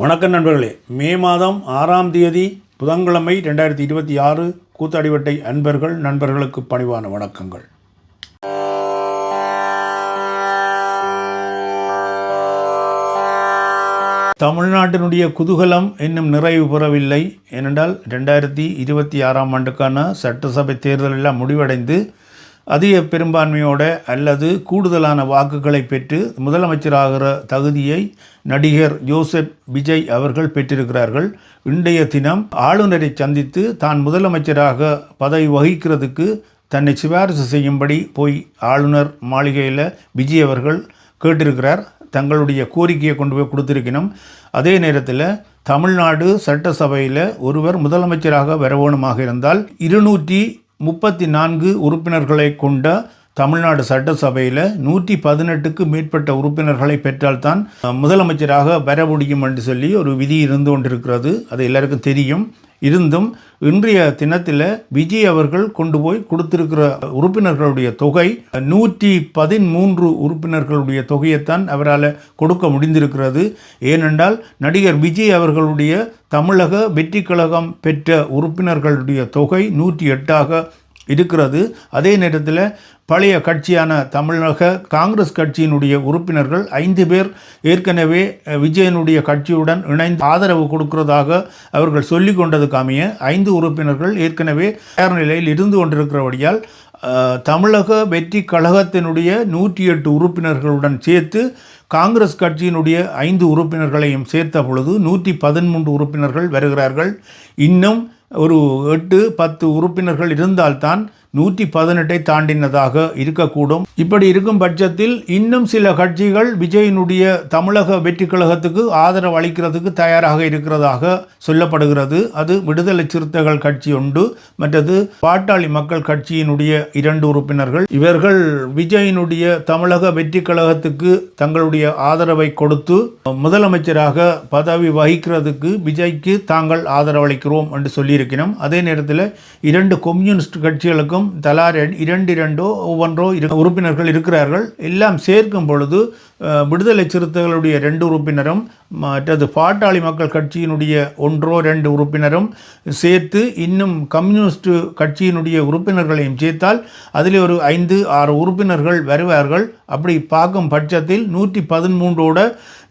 வணக்கம் நண்பர்களே. மே மாதம் 6ஆம் தேதி புதன்கிழமை 2026 கூத்தாடிவட்டை நண்பர்களுக்கு பணிவான வணக்கங்கள். தமிழ்நாட்டினுடைய குதூகலம் இன்னும் நிறைவு பெறவில்லை. ஏனென்றால் 2026ஆம் ஆண்டுக்கான சட்டசபை தேர்தல் எல்லாம் முடிவடைந்து அதிக பெரும்பான்மையோட அல்லது கூடுதலான வாக்குகளை பெற்று முதலமைச்சராகிற தகுதியை நடிகர் ஜோசப் விஜய் அவர்கள் பெற்றிருக்கிறார்கள். இன்றைய தினம் ஆளுநரை சந்தித்து தான் முதலமைச்சராக பதவி வகிக்கிறதுக்கு தன்னை சிபாரிசு செய்யும்படி போய் ஆளுநர் மாளிகையில் விஜய் அவர்கள் கேட்டிருக்கிறார். தங்களுடைய கோரிக்கையை கொண்டு போய் கொடுத்திருக்கணும். அதே நேரத்தில் தமிழ்நாடு சட்டசபையில் ஒருவர் முதலமைச்சராக வரவேணுமாக இருந்தால் 234 உறுப்பினர்களை கொண்ட தமிழ்நாடு சட்டசபையில் 118க்கு மேற்பட்ட உறுப்பினர்களை பெற்றால்தான் முதலமைச்சராக வர முடியும் என்று சொல்லி ஒரு விதி இருந்து கொண்டிருக்கிறது. அது எல்லாருக்கும் தெரியும். இருந்தும் இன்றைய தினத்தில் விஜய் அவர்கள் கொண்டு போய் கொடுத்திருக்கிற உறுப்பினர்களுடைய தொகை 113 உறுப்பினர்களுடைய தொகையைத்தான் அவரால் கொடுக்க முடிந்திருக்கிறது. ஏனென்றால் நடிகர் விஜய் அவர்களுடைய தமிழக வெற்றி கழகம் பெற்ற உறுப்பினர்களுடைய தொகை 108ஆக இருக்கிறது. அதே நேரத்தில் பழைய கட்சியான தமிழக காங்கிரஸ் கட்சியினுடைய உறுப்பினர்கள் 5 பேர் ஏற்கனவே விஜயனுடைய கட்சியுடன் இணைந்து ஆதரவு கொடுக்கிறதாக அவர்கள் சொல்லிக் கொண்டதுக்கு அமைய 5 உறுப்பினர்கள் ஏற்கனவே தயார் நிலையில் இருந்து கொண்டிருக்கிறபடியால் தமிழக வெற்றி கழகத்தினுடைய 108 உறுப்பினர்களுடன் சேர்த்து காங்கிரஸ் கட்சியினுடைய 5 உறுப்பினர்களையும் சேர்த்த பொழுது 113 உறுப்பினர்கள் வருகிறார்கள். இன்னும் ஒரு 8-10 உறுப்பினர்கள் இருந்தால்தான் 118 தாண்டினதாக இருக்கக்கூடும். இப்படி இருக்கும் பட்சத்தில் இன்னும் சில கட்சிகள் விஜயினுடைய தமிழக வெற்றி கழகத்துக்கு ஆதரவு அளிக்கிறதுக்கு தயாராக இருக்கிறதாக சொல்லப்படுகிறது. அது விடுதலை சிறுத்தைகள் கட்சி உண்டு, மற்றது பாட்டாளி மக்கள் கட்சியினுடைய 2 உறுப்பினர்கள். இவர்கள் விஜயினுடைய தமிழக வெற்றி கழகத்துக்கு தங்களுடைய ஆதரவை கொடுத்து முதலமைச்சராக பதவி வகிக்கிறதுக்கு விஜய்க்கு தாங்கள் ஆதரவளிக்கிறோம் என்று சொல்லியிருக்கிறோம். அதே நேரத்தில் 2 கம்யூனிஸ்ட் கட்சிகளுக்கும் தலா 2 ஒவ்வொன்றோ உறுப்பினர்கள் இருக்கிறார்கள். எல்லாம் சேர்க்கும் பொழுது விடுதலை சிறுத்தைகளுடைய 2 உறுப்பினரும் மற்றது பாட்டாளி மக்கள் கட்சியினுடைய 1-2 உறுப்பினரும் சேர்த்து இன்னும் கம்யூனிஸ்ட் கட்சியினுடைய உறுப்பினர்களையும் சேர்த்தால் அதில் ஒரு 5-6 உறுப்பினர்கள் வருவார்கள். அப்படி பார்க்கும் பட்சத்தில் 113ஓட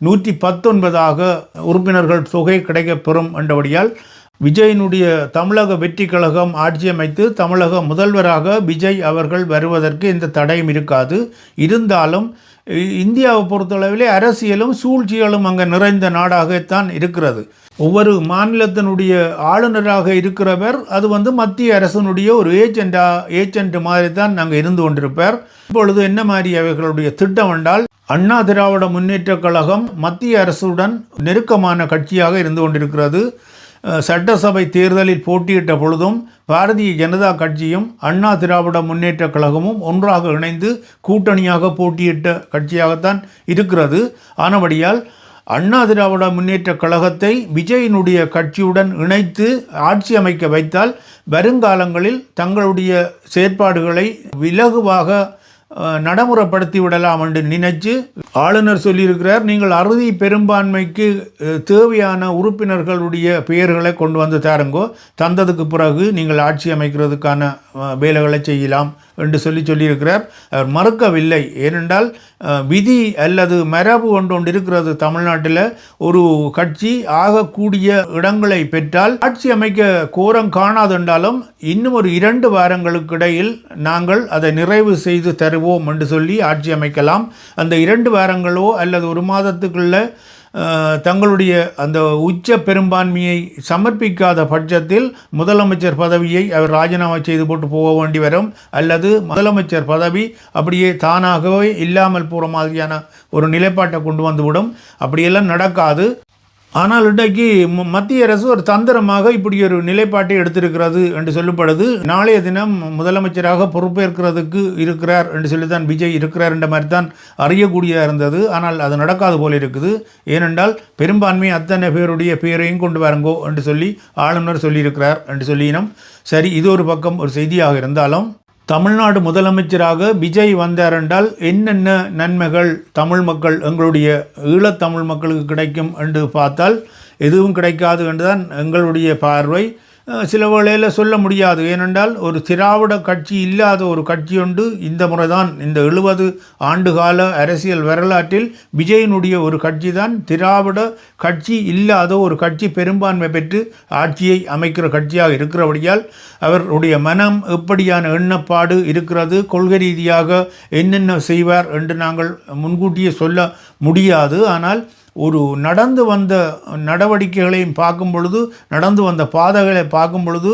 119ஆக உறுப்பினர்கள் தொகை கிடைக்கப்பெறும் என்றபடியால் விஜயினுடைய தமிழக வெற்றி கழகம் ஆட்சி அமைத்து தமிழக முதல்வராக விஜய் அவர்கள் வருவதற்கு எந்த தடையும் இருக்காது. இருந்தாலும் இந்தியாவை பொறுத்தளவிலே அரசியலும் சூழ்ச்சிகளும் அங்கே நிறைந்த நாடாகத்தான் இருக்கிறது. ஒவ்வொரு மாநிலத்தினுடைய ஆளுநராக இருக்கிறவர் அது மத்திய அரசனுடைய ஒரு ஏஜென்ட் மாதிரி தான் நாங்கள் இருந்து கொண்டிருப்பார். இப்பொழுது என்ன மாதிரி அவர்களுடைய திட்டம் என்றால் அண்ணா திராவிட முன்னேற்ற கழகம் மத்திய அரசுடன் நெருக்கமான கட்சியாக இருந்து கொண்டிருக்கிறது. சட்டசபை தேர்தலில் போட்டியிட்ட பொழுதும் பாரதிய ஜனதா கட்சியும் அண்ணா திராவிட முன்னேற்ற கழகமும் ஒன்றாக இணைந்து கூட்டணியாக போட்டியிட்ட கட்சியாகத்தான் இருக்கிறது. ஆனபடியால் அண்ணா திராவிட முன்னேற்ற கழகத்தை விஜயினுடைய கட்சியுடன் இணைத்து ஆட்சி அமைக்க வைத்தால் வருங்காலங்களில் தங்களுடைய செயற்பாடுகளை இலகுவாக நடைமுறைப்படுத்தி விடலாம் என்று நினைச்சு ஆளுநர் சொல்லியிருக்கிறார். நீங்கள் அறுதி பெரும்பான்மைக்கு தேவையான உறுப்பினர்களுடைய பெயர்களை கொண்டு வந்து தாருங்கோ, தந்ததுக்கு பிறகு நீங்கள் ஆட்சி அமைக்கிறதுக்கான வேலைகளை செய்யலாம் என்று சொல்லியிருக்கிறார். அவர் மறுக்கவில்லை. ஏனென்றால் விதி அல்லது மரபு ஒன்று இருக்கிறது. தமிழ்நாட்டில் ஒரு கட்சி ஆகக்கூடிய இடங்களை பெற்றால் ஆட்சி அமைக்க கோரம் காணாதென்றாலும் இன்னும் ஒரு 2 வாரங்களுக்கு இடையில் நாங்கள் அதை நிறைவு செய்து தருவோம் என்று சொல்லி ஆட்சி அமைக்கலாம். அந்த 2 வாரங்களோ அல்லது 1 மாதத்துக்குள்ள தங்களுடைய அந்த உச்ச பெரும்பான்மையை சமர்ப்பிக்காத பட்சத்தில் முதலமைச்சர் பதவியை அவர் ராஜினாமா செய்து போட்டு போக வேண்டி வரும். அல்லது முதலமைச்சர் பதவி அப்படியே தானாகவே இல்லாமல் போகிற மாதிரியான ஒரு நிலைப்பாட்டை கொண்டு வந்துவிடும். அப்படியெல்லாம் நடக்காது. ஆனால் இன்றைக்கு மத்திய அரசு ஒரு தந்திரமாக இப்படி ஒரு நிலைப்பாட்டை எடுத்திருக்கிறது என்று சொல்லப்படுது. நாளைய தினம் முதலமைச்சராக பொறுப்பேற்கிறதுக்கு இருக்கிறார் என்று சொல்லித்தான் விஜய் இருக்கிறார் என்ற மாதிரி தான் அறியக்கூடியதாக இருந்தது. ஆனால் அது நடக்காது போல இருக்குது. ஏனென்றால் பெரும்பான்மை அத்தனை பேருடைய பெயரையும் கொண்டு வாருங்கோ என்று சொல்லி ஆளுநர் சொல்லியிருக்கிறார் என்று சொல்லினோம். சரி, இது ஒரு பக்கம் ஒரு செய்தியாக இருந்தாலும் தமிழ்நாடு முதலமைச்சராக விஜய் வந்தார் என்றால் என்னென்ன நன்மைகள் தமிழ் மக்கள் எங்களுடைய ஈழத்தமிழ் மக்களுக்கு கிடைக்கும் என்று பார்த்தால் எதுவும் கிடைக்காது என்றுதான் எங்களுடைய பார்வை. சில வேளையில் சொல்ல முடியாது. ஏனென்றால் ஒரு திராவிட கட்சி இல்லாத ஒரு கட்சி ஒன்று இந்த முறை தான் இந்த 70 ஆண்டுகால அரசியல் வரலாற்றில் விஜயனுடைய ஒரு கட்சி தான் திராவிட கட்சி இல்லாத ஒரு கட்சி பெரும்பான்மை பெற்று ஆட்சியை அமைக்கிற கட்சியாக இருக்கிறபடியால் அவருடைய மனம் எப்படியான எண்ணப்பாடு இருக்கிறது, கொள்கை ரீதியாக என்னென்ன செய்வார் என்று நாங்கள் முன்கூட்டியே சொல்ல முடியாது. ஆனால் ஒரு நடந்து வந்த நடவடிக்கைகளையும் பார்க்கும் பொழுது, நடந்து வந்த பாதைகளை பார்க்கும் பொழுது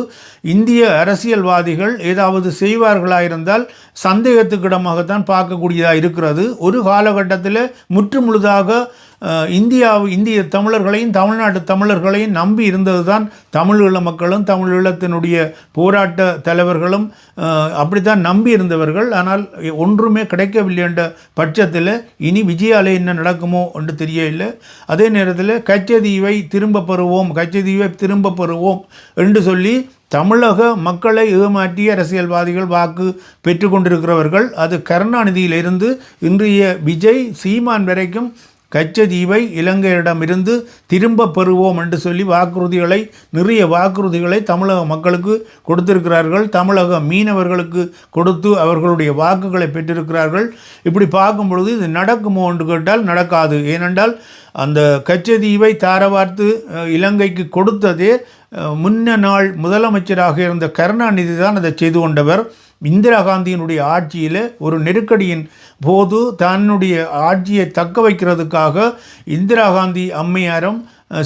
இந்திய அரசியல்வாதிகள் ஏதாவது செய்வார்களாயிருந்தால் சந்தேகத்துக்கிடமாகத்தான் பார்க்கக்கூடியதாக இருக்கிறது. ஒரு காலகட்டத்தில் முற்றுமுழுதாக இந்திய தமிழர்களையும் தமிழ்நாட்டு தமிழர்களையும் நம்பி இருந்தது தான் தமிழீழ மக்களும் தமிழீழத்தினுடைய போராட்ட தலைவர்களும் அப்படித்தான் நம்பி இருந்தவர்கள். ஆனால் ஒன்றுமே கிடைக்கவில்லை என்ற பட்சத்தில் இனி விஜயாலே என்ன நடக்குமோ என்று தெரியவில்லை. அதே நேரத்தில் கச்சதீவை திரும்ப பெறுவோம் என்று சொல்லி தமிழக மக்களை ஏமாற்றிய அரசியல்வாதிகள் வாக்கு பெற்று கொண்டிருக்கிறவர்கள். அது கருணாநிதியிலிருந்து இன்றைய விஜய் சீமான் வரைக்கும் கச்சதீவை இலங்கையிடமிருந்து திரும்ப பெறுவோம் என்று சொல்லி நிறைய வாக்குறுதிகளை தமிழக மக்களுக்கு கொடுத்திருக்கிறார்கள். தமிழக மீனவர்களுக்கு கொடுத்து அவர்களுடைய வாக்குகளை பெற்றிருக்கிறார்கள். இப்படி பார்க்கும் பொழுது இது நடக்குமோ என்று கேட்டால் நடக்காது. ஏனென்றால் அந்த கச்சதீவை தாரவார்த்து இலங்கைக்கு கொடுத்ததே முன்ன நாள் முதலமைச்சராக இருந்த கருணாநிதி தான் அதை செய்து கொண்டவர். இந்திரா காந்தியினுடைய ஆட்சியில் ஒரு நெருக்கடியின் போது தன்னுடைய ஆட்சியை தக்க வைக்கிறதுக்காக இந்திரா காந்தி அம்மையாரும்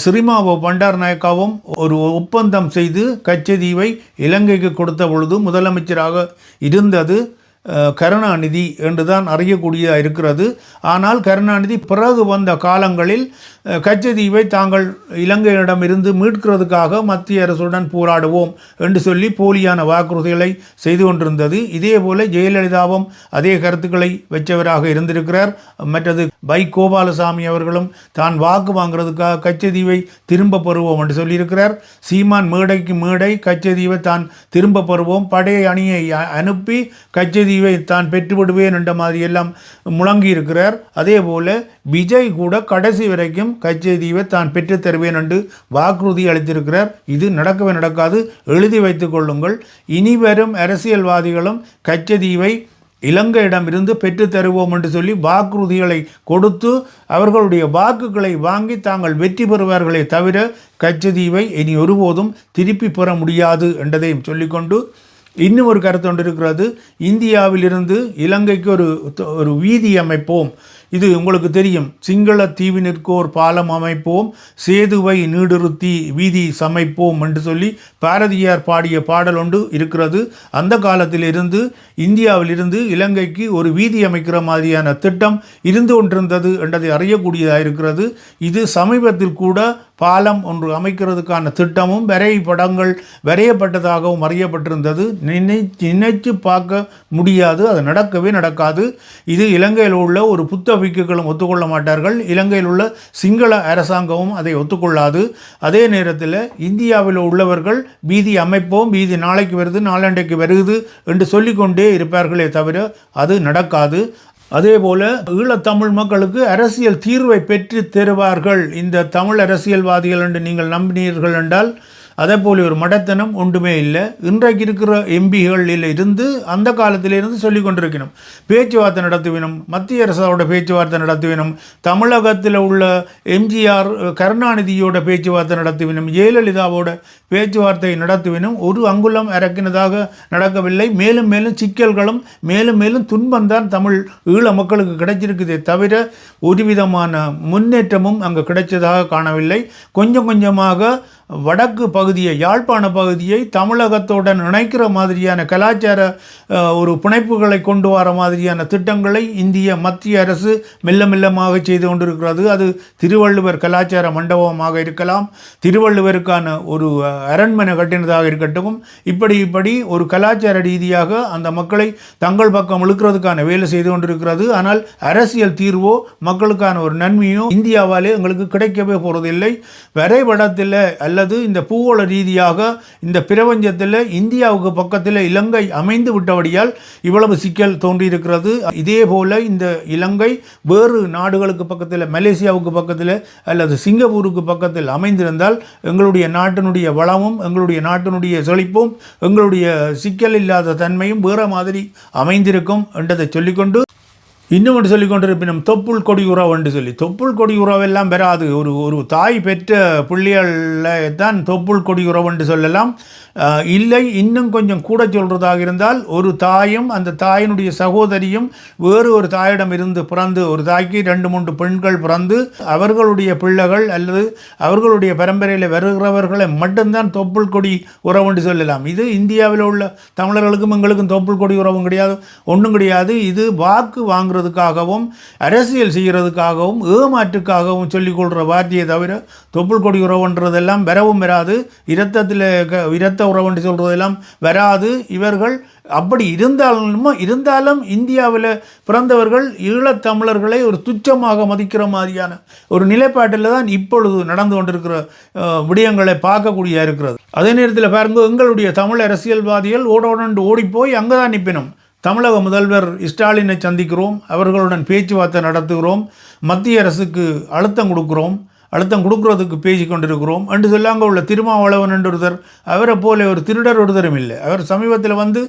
ஸ்ரீமாவோ பண்டாரநாயக்காவும் ஒரு ஒப்பந்தம் செய்து கச்சதீவை இலங்கைக்கு கொடுத்த பொழுது முதலமைச்சராக இருந்தது கருணாநிதி என்றுதான் அறியக்கூடியதாக இருக்கிறது. ஆனால் கருணாநிதி பிறகு வந்த காலங்களில் கச்சதீவை தாங்கள் இலங்கையிடமிருந்து மீட்கிறதுக்காக மத்திய அரசுடன் போராடுவோம் என்று சொல்லி போலியான வாக்குறுதிகளை செய்து கொண்டிருந்தது. இதே போல ஜெயலலிதாவும் அதே கருத்துக்களை வச்சவராக இருந்திருக்கிறார். மற்றது கோபாலசாமி அவர்களும் தான் வாக்கு வாங்குறதுக்காக கச்சதீவை திரும்ப பெறுவோம் என்று சொல்லியிருக்கிறார். சீமான் மேடைக்கு மேடை கச்சதீவை தான் திரும்ப பெறுவோம், படை அணியை அனுப்பி கச்சதீவை தான் பெற்றுவிடுவேன் என்ற மாதிரி எல்லாம் முழங்கியிருக்கிறார். அதே போல விஜய் கூட கடைசி வரைக்கும் கச்சதீவை தான் பெற்றுத் தருவேன் என்று வாக்குறுதி அளித்திருக்கிறார். இது நடக்கவே நடக்காது, எழுதி வைத்துக் கொள்ளுங்கள். இனி வரும் அரசியல்வாதிகளும் கச்சதீவை இலங்கையிடமிருந்து பெற்றுத் தருவோம் என்று சொல்லி வாக்குறுதிகளை கொடுத்து அவர்களுடைய வாக்குகளை வாங்கி தாங்கள் வெற்றி பெறுவார்களே தவிர கச்சதீவை இனி ஒருபோதும் திருப்பி பெற முடியாது என்றதையும் சொல்லிக்கொண்டு இன்னும் ஒரு கருத்து ஒன்று இருக்கிறது. இந்தியாவிலிருந்து இலங்கைக்கு ஒரு வீதி அமைப்போம். இது உங்களுக்கு தெரியும். சிங்கள தீவினிற்கோர் பாலம் அமைப்போம், சேதுவை நீடுறுத்தி வீதி சமைப்போம் என்று சொல்லி பாரதியார் பாடிய பாடல் ஒன்று இருக்கிறது. அந்த காலத்திலிருந்து இந்தியாவிலிருந்து இலங்கைக்கு ஒரு வீதி அமைக்கிற மாதிரியான திட்டம் இருந்து கொண்டிருந்தது என்பதை அறியக்கூடியதாக இருக்கிறது. இது சமீபத்தில் கூட பாலம் ஒன்று அமைக்கிறதுக்கான திட்டமும் படங்கள் வரையப்பட்டதாகவும் அறியப்பட்டிருந்தது. நினைச்சு பார்க்க முடியாது, அது நடக்கவே நடக்காது. இது இலங்கையில் உள்ள ஒரு புத்தபிக்குகளும் ஒத்துக்கொள்ள மாட்டார்கள். இலங்கையில் உள்ள சிங்கள அரசாங்கமும் அதை ஒத்துக்கொள்ளாது. அதே நேரத்தில் இந்தியாவில் உள்ளவர்கள் வீதி அமைப்போம், வீதி நாளைக்கு வருது நாளண்டைக்கு வருது என்று சொல்லிக்கொண்டே இருப்பார்களே தவிர அது நடக்காது. அதே போல் ஈழத்தமிழ் மக்களுக்கு அரசியல் தீர்வை பெற்று தருவார்கள் இந்த தமிழ் அரசியல்வாதிகள் என்று நீங்கள் நம்பினீர்கள் என்றால் அதே போல் ஒரு மடத்தனம் ஒன்றுமே இல்லை. இன்றைக்கு இருக்கிற எம்பிகளில் இருந்து அந்த காலத்திலிருந்து சொல்லி கொண்டிருக்கணும், பேச்சுவார்த்தை நடத்துவினும், மத்திய அரசோட பேச்சுவார்த்தை நடத்துவினும், தமிழகத்தில் உள்ள எம்ஜிஆர் கருணாநிதியோட பேச்சுவார்த்தை நடத்துவினும், ஜெயலலிதாவோட பேச்சுவார்த்தை நடத்துவினும் ஒரு அங்குலம் இறக்கினதாக நடக்கவில்லை. மேலும் மேலும் சிக்கல்களும் மேலும் மேலும் துன்பம்தான் தமிழ் ஈழ மக்களுக்கு கிடைச்சிருக்குதே தவிர ஒரு விதமான முன்னேற்றமும் அங்கே கிடைச்சதாக காணவில்லை. கொஞ்சம் கொஞ்சமாக வடக்கு பகுதியை, யாழ்ப்பாண பகுதியை தமிழகத்துடன் இணைக்கிற மாதிரியான கலாச்சார ஒரு பிணைப்புகளை கொண்டு வர மாதிரியான திட்டங்களை இந்திய மத்திய அரசு மெல்ல மெல்லமாக செய்து கொண்டிருக்கிறது. அது திருவள்ளுவர் கலாச்சார மண்டபமாக இருக்கலாம், திருவள்ளுவருக்கான ஒரு அரண்மனை கட்டினதாக இருக்கட்டும், இப்படி ஒரு கலாச்சார ரீதியாக அந்த மக்களை தங்கள் பக்கம் இழுக்கிறதுக்கான வேலை செய்து கொண்டிருக்கிறது. ஆனால் அரசியல் தீர்வோ மக்களுக்கான ஒரு நன்மையோ இந்தியாவாலே எங்களுக்கு கிடைக்கவே போகிறதில்லை. வரைபடத்தில் அல்ல அல்லது இந்த பூகோள ரீதியாக இந்த பிரபஞ்சத்தில் இந்தியாவுக்கு பக்கத்தில் இலங்கை அமைந்து விட்டபடியால் இவ்வளவு சிக்கல் தோன்றியிருக்கிறது. இதே போல இந்த இலங்கை வேறு நாடுகளுக்கு பக்கத்தில், மலேசியாவுக்கு பக்கத்தில் அல்லது சிங்கப்பூருக்கு பக்கத்தில் அமைந்திருந்தால் எங்களுடைய நாட்டினுடைய வளமும் எங்களுடைய நாட்டினுடைய செழிப்பும் எங்களுடைய சிக்கல் இல்லாத தன்மையும் வேறு மாதிரி அமைந்திருக்கும் என்றதை சொல்லிக்கொண்டு இன்னும் ஒன்று சொல்லி கொண்டிருப்பினும் தொப்புள் கொடி உறவு என்று சொல்லி, தொப்புள் கொடி உறவெல்லாம் பெறாது. ஒரு தாய் பெற்ற பிள்ளைகளில் தான் தொப்புள் கொடி உறவு என்று சொல்லலாம். இல்லை, இன்னும் கொஞ்சம் கூட சொல்கிறதாக இருந்தால் ஒரு தாயும் அந்த தாயினுடைய சகோதரியும் வேறு ஒரு தாயிடம் இருந்து பிறந்து, ஒரு தாய்க்கு 2-3 பெண்கள் பிறந்து அவர்களுடைய பிள்ளைகள் அல்லது அவர்களுடைய பரம்பரையில் வருகிறவர்களை மட்டும்தான் தொப்புள் கொடி உறவு என்று சொல்லலாம். இது இந்தியாவில் உள்ள தமிழர்களுக்கும் எங்களுக்கும் தொப்புள் கொடி உறவும் கிடையாது, ஒன்றும் கிடையாது. இது வாக்கு வாங்குறதுக்காகவும் அரசியல் செய்கிறதுக்காகவும் ஏமாற்றுக்காகவும் சொல்லிக்கொள்கிற வார்த்தையை தவிர தொப்புள் கொடி உறவுன்றதெல்லாம் வரவும் வராது. இரத்த உறவுன்னு சொல்கிறதெல்லாம் வராது. இவர்கள் அப்படி இருந்தாலும் இந்தியாவில் பிறந்தவர்கள் ஈழத்தமிழர்களை ஒரு துச்சமாக மதிக்கிற மாதிரியான ஒரு நிலைப்பாட்டில் தான் இப்பொழுது நடந்து கொண்டிருக்கிற விடயங்களை பார்க்கக்கூடிய இருக்கிறது. அதே நேரத்தில் பாருங்க, எங்களுடைய தமிழ் அரசியல்வாதிகள் ஓடோடு ஓடிப்போய் அங்கே தான் நிற்பினோம். தமிழக முதல்வர் ஸ்டாலினை சந்திக்கிறோம், அவர்களுடன் பேச்சுவார்த்தை நடத்துகிறோம், மத்திய அரசுக்கு அழுத்தம் கொடுக்குறதுக்கு பேசி கொண்டிருக்கிறோம் என்று சொல்ல அங்கே உள்ள திருமாவளவன் என்று ஒருத்தர், அவரை போல ஒரு திருடர் ஒருத்தரும் இல்லை. அவர் சமீபத்தில் வந்து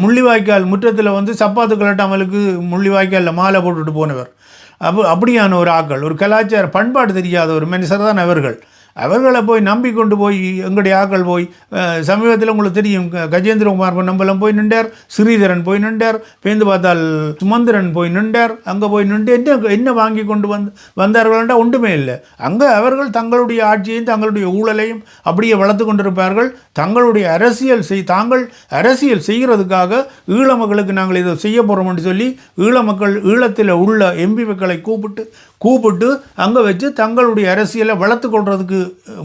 முள்ளிவாய்க்கால் முற்றத்தில் வந்து சப்பாத்து கலட்டாமலுக்கு முள்ளிவாய்க்காலில் மாலை போட்டுட்டு போனவர். அப்படியான ஒரு ஆக்கள், ஒரு கலாச்சார பண்பாடு தெரியாத ஒரு மனுஷர் தான் அவர்களை போய் நம்பிக்கொண்டு போய் எங்களுடைய ஆக்கள் போய் சமீபத்தில் உங்களுக்கு தெரியும், கஜேந்திரகுமார் நம்பலம் போய் நின்றார், ஸ்ரீதரன் போய் நின்றார், பேந்து பார்த்தால் சுமந்திரன் போய் நின்றார். அங்கே போய் நின்று என்ன வாங்கி கொண்டு வந்தார்கள்ன்றா ஒன்றுமே இல்லை. அங்கே அவர்கள் தங்களுடைய ஆட்சியையும் தங்களுடைய ஊழலையும் அப்படியே வளர்த்து கொண்டிருப்பார்கள். தங்களுடைய தாங்கள் அரசியல் செய்கிறதுக்காக ஈழ மக்களுக்கு நாங்கள் இதை செய்ய போகிறோம் என்று சொல்லி ஈழத்தில் உள்ள எம்பிக்களை கூப்பிட்டு அங்கே வச்சு தங்களுடைய அரசியலை வளர்த்து கொள்றதுக்கு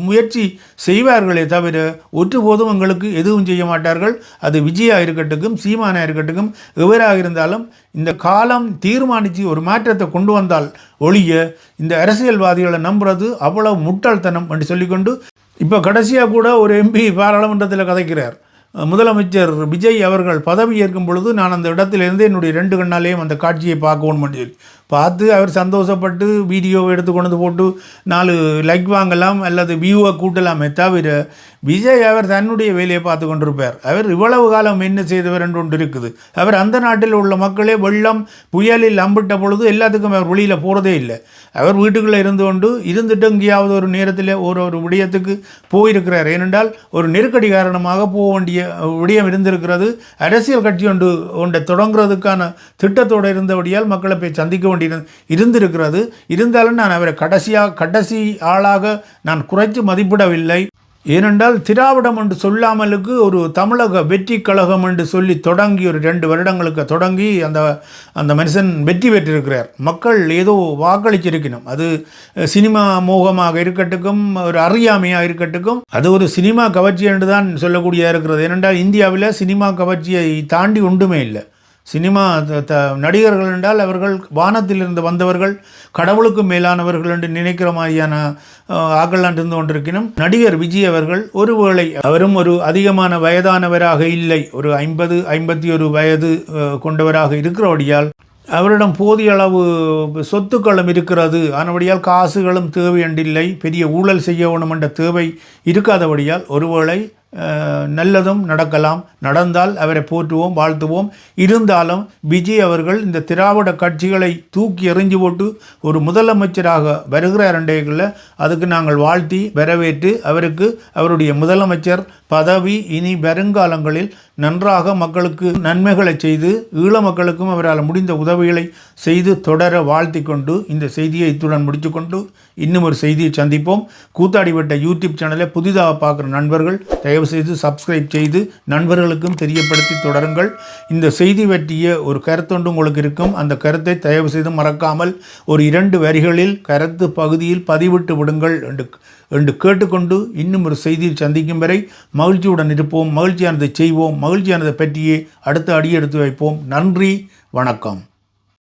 முயற்சி செய்வார்களே தவிர ஒற்றுபோதும் எங்களுக்கு எதுவும் செய்ய மாட்டார்கள். அது விஜயா இருக்கட்டும், சீமானா இருக்கட்டும், எவராக இருந்தாலும் இந்த காலம் தீர்மானித்து ஒரு மாற்றத்தை கொண்டு வந்தால் ஒழிய இந்த அரசியல்வாதிகளை நம்புறது அவ்வளவு முட்டாள்தனம் என்று சொல்லிக்கொண்டு, இப்போ கடைசியாக கூட ஒரு எம்பி பாராளுமன்றத்தில் கதைக்கிறார். முதலமைச்சர் விஜய் அவர்கள் பதவி ஏற்கும் பொழுது நான் அந்த இடத்திலிருந்து என்னுடைய 2 கண்ணாலேயும் அந்த காட்சியை பார்க்கணும்னு சொல்லி பார்த்து அவர் சந்தோஷப்பட்டு வீடியோவை எடுத்து கொண்டு போட்டு 4 லைக் வாங்கலாம் அல்லது வியூவை கூட்டலாமே தவிர விஜய் அவர் தன்னுடைய வேலையை பார்த்து கொண்டிருப்பார். அவர் இவ்வளவு காலம் என்ன செய்தவர் என்று ஒன்று இருக்குது. அவர் அந்த நாட்டில் உள்ள மக்களே வெள்ளம் புயலில் அம்பிட்ட பொழுது எல்லாத்துக்கும் அவர் வெளியில் போகிறதே இல்லை. அவர் வீட்டுக்குள்ளே இருந்துட்டு எங்கேயாவது ஒரு நேரத்தில் ஒரு விடயத்துக்கு போயிருக்கிறார். ஏனென்றால் ஒரு நெருக்கடி காரணமாக போக வேண்டிய விடயம் இருந்திருக்கிறது. அரசியல் கட்சி ஒன்றை தொடங்குறதுக்கான திட்டத்தோடு இருந்தபடியால் மக்களை போய் சந்திக்க வேண்டிய இருந்திருக்கிறது. இருந்தாலும் நான் அவரை கடைசி ஆளாக நான் குறைத்து மதிப்பிடவில்லை. ஏனென்றால் திராவிடம் என்று சொல்லாமலுக்கு ஒரு தமிழக வெற்றி கழகம் என்று சொல்லி தொடங்கி ஒரு 2 வருடங்களுக்கு தொடங்கி அந்த மனுஷன் வெற்றி பெற்றிருக்கிறார். மக்கள் ஏதோ வாக்களிச்சிருக்கணும். அது சினிமா மோகமாக இருக்கட்டும், ஒரு அறியாமையாக இருக்கட்டும், அது ஒரு சினிமா கவர்ச்சி என்று தான் சொல்லக்கூடியதாக இருக்கிறது. ஏனென்றால் இந்தியாவில் சினிமா கவர்ச்சியை தாண்டி ஒன்றுமே இல்லை. சினிமா நடிகர்கள் என்றால் அவர்கள் வானத்திலிருந்து வந்தவர்கள், கடவுளுக்கு மேலானவர்கள் என்று நினைக்கிற மாதிரியான ஆக்கள்லாம் இருந்து கொண்டிருக்கணும். நடிகர் விஜய் அவர்கள் ஒருவேளை அவரும் ஒரு அதிகமான வயதானவராக இல்லை, ஒரு 50-51 வயது கொண்டவராக இருக்கிறபடியால் அவரிடம் போதிய அளவு சொத்துக்களும் இருக்கிறது. ஆனபடியால் காசுகளும் தேவையண்டில்லை, பெரிய ஊழல் செய்ய வேணும் என்ற தேவை இருக்காதபடியால் ஒருவேளை நல்லதும் நடக்கலாம். நடந்தால் அவரை போற்றுவோம், வாழ்த்துவோம். இருந்தாலும் விஜய் அவர்கள் இந்த திராவிட கட்சிகளை தூக்கி எறிஞ்சு போட்டு ஒரு முதலமைச்சராக வருகிறார் என்றைக்குள்ள அதுக்கு நாங்கள் வாழ்த்தி வரவேற்று அவருக்கு அவருடைய முதலமைச்சர் பதவி இனி வருங்காலங்களில் நன்றாக மக்களுக்கு நன்மைகளை செய்து ஈழ மக்களுக்கும் அவரால் முடிந்த உதவிகளை செய்து தொடர வாழ்த்தி கொண்டு இந்த செய்தியை இத்துடன் முடித்துக்கொண்டு இன்னும் ஒரு செய்தியை சந்திப்போம். கூத்தாடிப்பட்ட யூடியூப் சேனலை புதிதாக பார்க்குற நண்பர்கள் தயவுசெய்து சப்ஸ்கிரைப் செய்து நண்பர்களுக்கும் தெரியப்படுத்தி தொடருங்கள். இந்த செய்தி பற்றிய ஒரு கருத்தொன்று உங்களுக்கு இருக்கும். அந்த கருத்தை தயவுசெய்து மறக்காமல் ஒரு 2 வரிகளில் கருத்து பகுதியில் பதிவிட்டு விடுங்கள் என்று கேட்டுக்கொண்டு இன்னும் ஒரு செய்தியில் சந்திக்கும் வரை மகிழ்ச்சியுடன் இருப்போம். மகிழ்ச்சியானதை செய்வோம். மகிழ்ச்சியானதை பற்றியே அடுத்த அடி எடுத்து வைப்போம். நன்றி, வணக்கம்.